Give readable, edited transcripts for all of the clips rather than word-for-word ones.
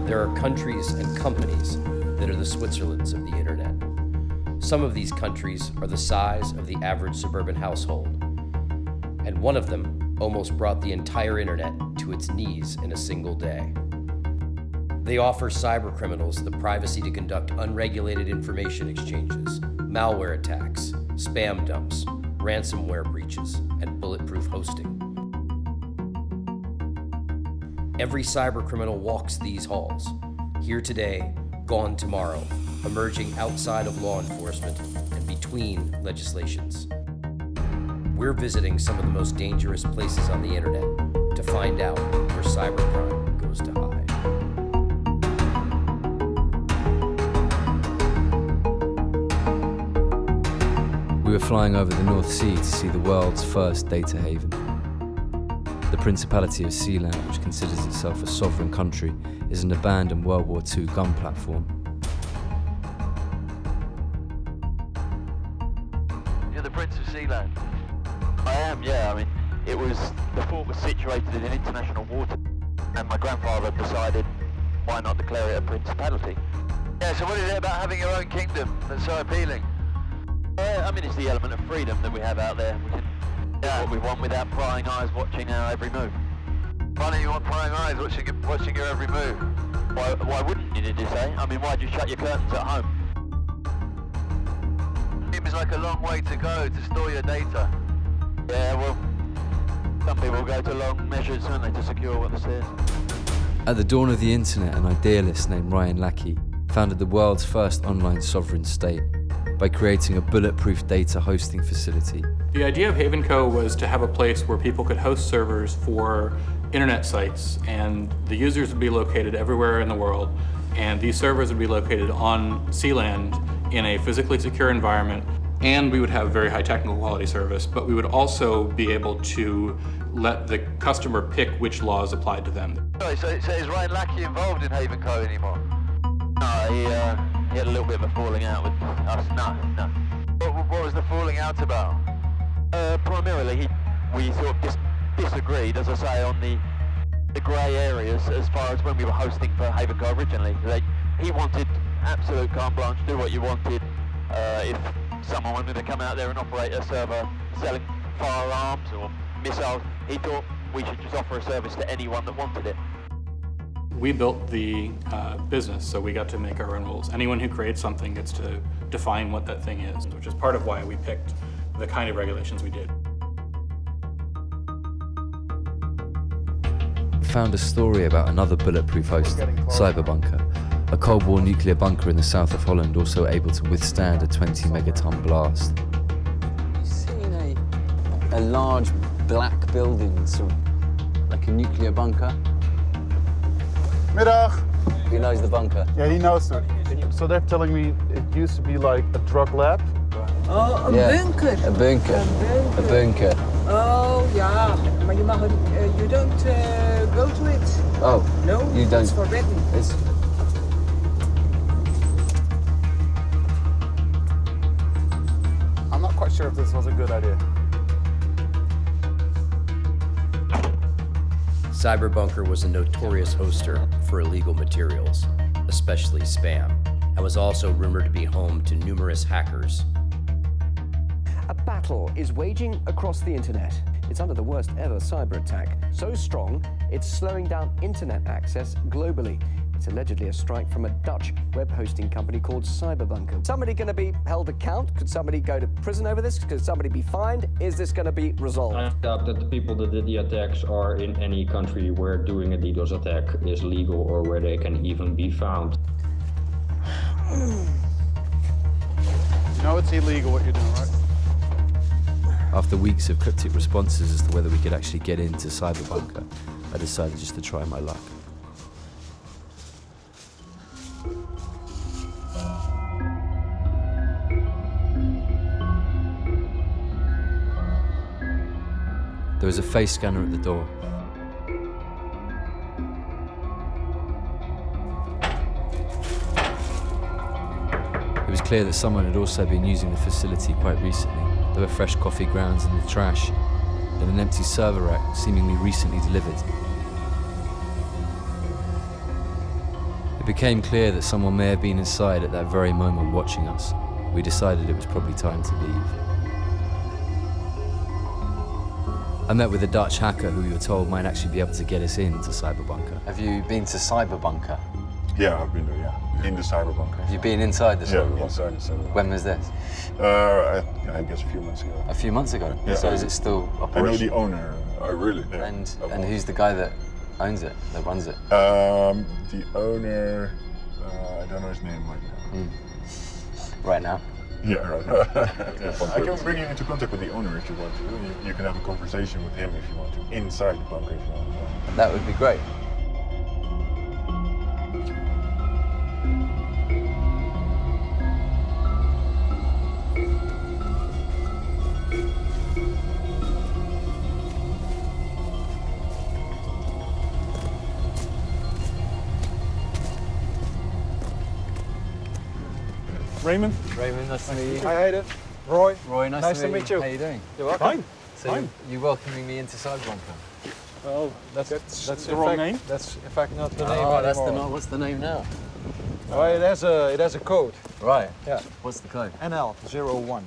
There are countries and companies that are the Switzerlands of the internet. Some of these countries are the size of the average suburban household, and one of them almost brought the entire internet to its knees in a single day. They offer cybercriminals the privacy to conduct unregulated information exchanges, malware attacks, spam dumps, ransomware breaches, and bulletproof hosting. Every cybercriminal walks these halls, here today, gone tomorrow, emerging outside of law enforcement and between legislations. We're visiting some of the most dangerous places on the internet to find out where cybercrime goes to hide. We were flying over the North Sea to see the world's first data haven. The Principality of Sealand, which considers itself a sovereign country, is an abandoned World War II gun platform. You're the Prince of Sealand? I am, yeah. I mean, the fort was situated in international water, and my grandfather decided, why not declare it a principality? Yeah, so what is it about having your own kingdom that's so appealing? I mean, it's the element of freedom that we have out there. We can do what we want without prying eyes watching our every move. Why don't you want prying eyes watching your every move? Why wouldn't you, did you say? I mean, why'd you shut your curtains at home? Seems like a long way to go to store your data. Yeah, well, some people go to long measures, don't they, to secure what they say. At the dawn of the internet, an idealist named Ryan Lackey founded the world's first online sovereign state by creating a bulletproof data hosting facility. The idea of Haven Co. was to have a place where people could host servers for internet sites, and the users would be located everywhere in the world, and these servers would be located on Sealand in a physically secure environment, and we would have very high technical quality service, but we would also be able to let the customer pick which laws applied to them. So is Ryan Lackey involved in Haven Co. anymore? No, he had a little bit of a falling out with us. No. What was the falling out about? Primarily, we sort of disagreed, as I say, on the grey areas as far as when we were hosting for Haven Co. originally. He wanted absolute carte blanche, do what you wanted. If someone wanted to come out there and operate a server selling firearms or missiles, he thought we should just offer a service to anyone that wanted it. We built the business, so we got to make our own rules. Anyone who creates something gets to define what that thing is, which is part of why we picked the kind of regulations we did. Found a story about another bulletproof host, Cyberbunker, a Cold War nuclear bunker in the south of Holland, also able to withstand a 20 megaton blast. Have you seen a large black building, sort of like a nuclear bunker? Middag. He knows the bunker. Yeah, he knows it. So they're telling me it used to be like a drug lab. Oh, een bunker. A bunker. A bunker. Oh, ja. Maar you don't go to it. Oh, no, you don't. It's forbidden. I'm not quite sure if this was a good idea. Cyberbunker was a notorious hoster for illegal materials, especially spam, and was also rumored to be home to numerous hackers. A battle is waging across the internet. It's under the worst ever cyber attack. So strong, it's slowing down internet access globally. It's allegedly a strike from a Dutch web hosting company called Cyberbunker. Somebody going to be held account? Could somebody go to prison over this? Could somebody be fined? Is this going to be resolved? I doubt that the people that did the attacks are in any country where doing a DDoS attack is legal or where they can even be found. You know it's illegal what you're doing, right? After weeks of cryptic responses as to whether we could actually get into Cyberbunker, I decided just to try my luck. There was a face scanner at the door. It was clear that someone had also been using the facility quite recently. There were fresh coffee grounds in the trash, and an empty server rack seemingly recently delivered. became clear that someone may have been inside at that very moment watching us, we decided it was probably time to leave. I met with a Dutch hacker who we were told might actually be able to get us into Cyberbunker. Have you been to Cyberbunker? Yeah, I've been there, yeah. In the Cyberbunker. Have you been inside the Cyberbunker? Yeah, inside the Cyberbunker. When was this? I guess a few months ago. A few months ago? Yeah. So is it still I know operational? the owner. Really? Yeah. And who's the guy that owns it, that runs it? The owner, I don't know his name right now. Right now? Yeah, right now. Yeah. I can bring you into contact with the owner if you want to. You can have a conversation with him if you want to, inside the bunker if you want to. That would be great. Raymond. Raymond, nice to meet you. Hi, Hayden. Roy. Roy, nice to meet you. How you doing? You're welcome. Fine. So Fine. you're welcoming me into Cyberbunker? Well, that's the wrong name. That's in fact not the name Oh, anymore. that's the what's the name now? Well, it has a code. Right. Yeah. What's the code? NL01.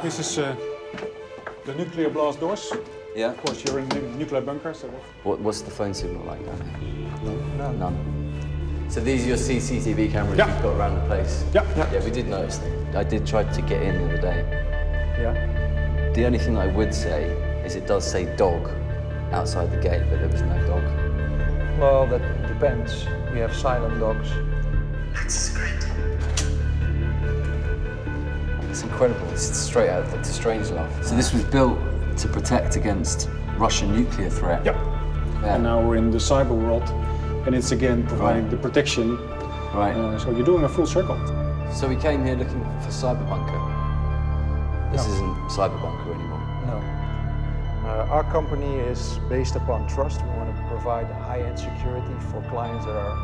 This is the nuclear blast doors. Yeah. Of course, you're in a nuclear bunker, so What's the phone signal like down here? No. None. So these are your CCTV cameras Yeah. you've got around the place? Yeah. Yeah, we did notice them. I did try to get in the other day. Yeah. The only thing that I would say is it does say dog outside the gate, but there was no dog. Well, that depends. We have silent dogs. It's incredible. It's straight out of Dr. Strangelove. So this was built to protect against Russian nuclear threat. yeah. Yeah. And now we're in the cyber world, and it's again providing Right. the protection. Right. So you're doing a full circle. So we came here looking for Cyberbunker. This No. isn't Cyberbunker anymore. No. Our company is based upon trust. We want to provide high-end security for clients that are,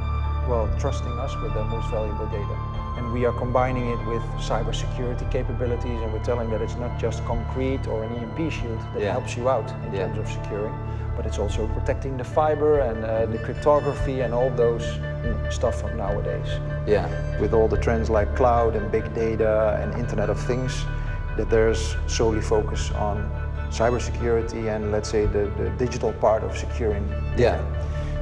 well, trusting us with their most valuable data. And we are combining it with cybersecurity capabilities, and we're telling that it's not just concrete or an EMP shield that Yeah. helps you out in Yeah. terms of securing, but it's also protecting the fiber and the cryptography and all those stuff from nowadays. Yeah. With all the trends like cloud and big data and Internet of Things, that there's solely focus on cybersecurity and, let's say, the digital part of securing. Yeah.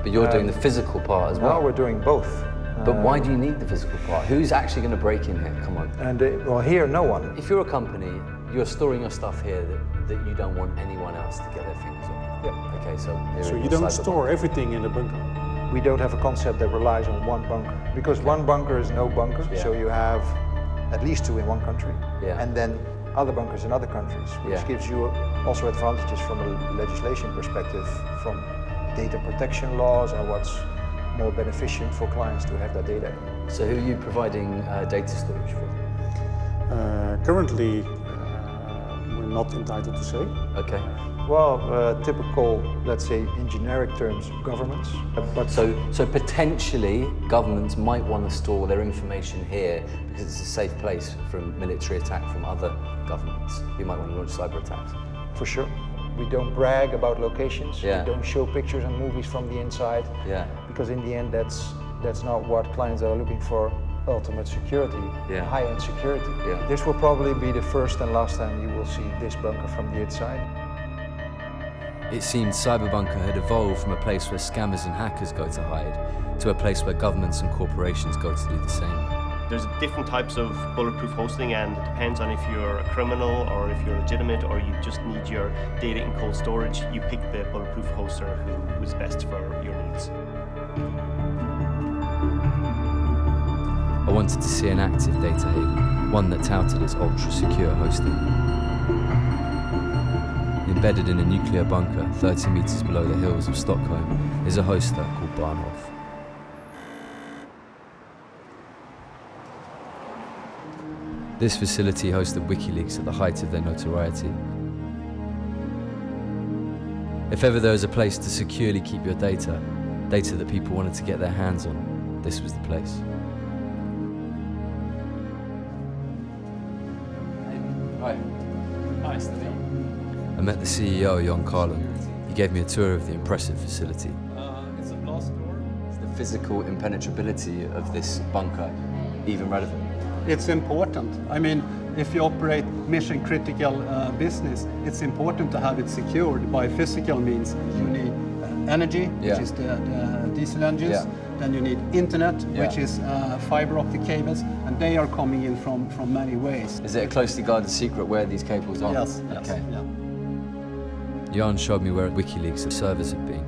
But you're doing the physical part as well. Now we're doing both. But why do you need the physical part? Who's actually going to break in here? Come on. And well, here, no one. If you're a company, you're storing your stuff here that you don't want anyone else to get their fingers on. Yeah. Okay, so So you don't store everything in the bunker. We don't have a concept that relies on one bunker, because one bunker is no bunker. Yeah. So you have at least two in one country, Yeah. and then other bunkers in other countries, which Yeah. gives you also advantages from a legislation perspective, from data protection laws and what's more beneficial for clients to have that data. So who are you providing data storage for? Currently, we're not entitled to say. Okay. Well, typical, let's say, in generic terms, governments. But So potentially governments might want to store their information here because it's a safe place from military attack from other governments who might want to launch cyber attacks. for sure, we don't brag about locations. Yeah. We don't show pictures and movies from the inside. Yeah. Because in the end, that's not what clients are looking for. Ultimate security, Yeah. high-end security. Yeah. This will probably be the first and last time you will see this bunker from the inside. It seemed Cyberbunker had evolved from a place where scammers and hackers go to hide to a place where governments and corporations go to do the same. There's different types of bulletproof hosting, and it depends on if you're a criminal or if you're legitimate or you just need your data in cold storage. You pick the bulletproof hoster who is best for your needs. I wanted to see an active data haven, one that touted its ultra-secure hosting. Embedded in a nuclear bunker 30 meters below the hills of Stockholm is a hoster called Bahnhof. This facility hosted WikiLeaks at the height of their notoriety. If ever there was a place to securely keep your data that people wanted to get their hands on, this was the place. Hi. Nice to meet you. I met the CEO, Jon Carlin. He gave me a tour of the impressive facility. It's a blast door. It's the physical impenetrability of this bunker even relevant? It's important. I mean, if you operate mission critical business, it's important to have it secured by physical means. You need energy, which is the diesel engines. Then you need internet, which is fiber optic cables, and they are coming in from many ways. Is it a closely guarded secret where these cables are? Yes. Okay. Jan showed me where WikiLeaks servers had been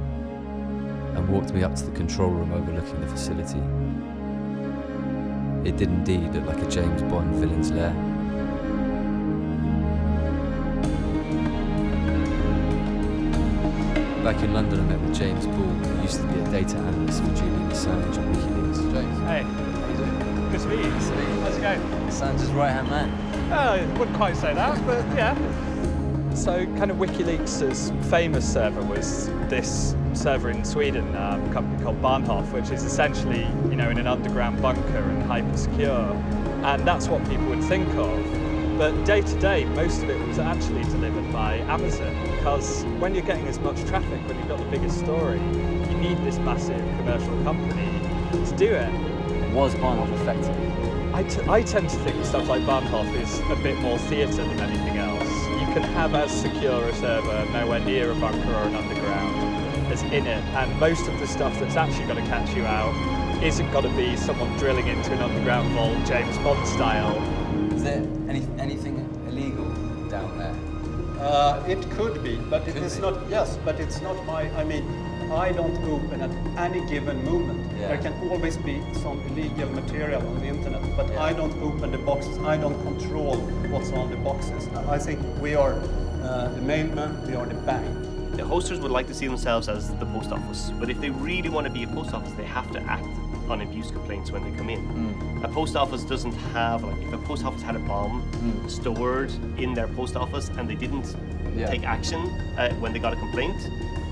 and walked me up to the control room overlooking the facility. It did indeed look like a James Bond villain's lair. Back in London, I met with James Ball, who used to be a data analyst for Julian Assange at WikiLeaks. James. Hey. How you doing? Good to meet you. How's it going? Assange's right-hand man. I wouldn't quite say that, but yeah. So kind of WikiLeaks' famous server was this server in Sweden, a company called Bahnhof, which is essentially, in an underground bunker and hyper secure. And that's what people would think of. But day to day, most of it was actually delivered by Amazon, because when you're getting as much traffic, when you've got the biggest story, you need this massive commercial company to do it. Was Bahnhof effective? I tend to think stuff like Bahnhof is a bit more theatre than anything else. You can have as secure a server nowhere near a bunker or an underground as in it, and most of the stuff that's actually going to catch you out isn't going to be someone drilling into an underground vault, James Bond style. Is there anything illegal down there? It could be, but it is not. Yes, but it's not my. I mean, I don't open at any given moment. There can always be some illegal material on the internet, but I don't open the boxes. I don't control what's on the boxes. I think we are the mailman. We are the bank. The hosters would like to see themselves as the post office, but if they really want to be a post office, they have to act on abuse complaints when they come in. A post office doesn't have, like, if a post office had a bomb stored in their post office and they didn't take action when they got a complaint,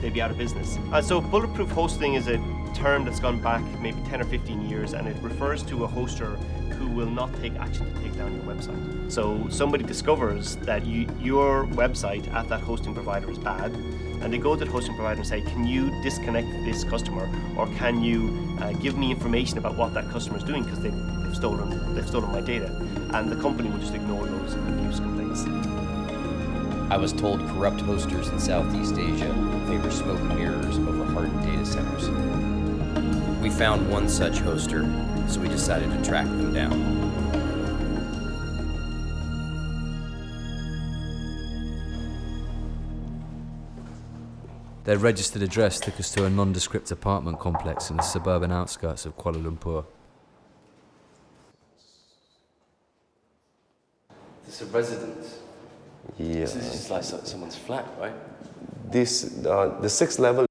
they'd be out of business. So bulletproof hosting is a term that's gone back maybe 10 or 15 years, and it refers to a hoster who will not take action to take down your website. So somebody discovers that your website at that hosting provider is bad, and they go to the hosting provider and say, can you disconnect this customer, or can you give me information about what that customer is doing, because they've stolen my data, and the company will just ignore those abuse complaints. I was told corrupt hosters in Southeast Asia favor smoke and mirrors over hardened data centers. We found one such hoster, so we decided to track them down. Their registered address took us to a nondescript apartment complex in the suburban outskirts of Kuala Lumpur. It's a residence. Yeah. This is like someone's flat, right? The 6th level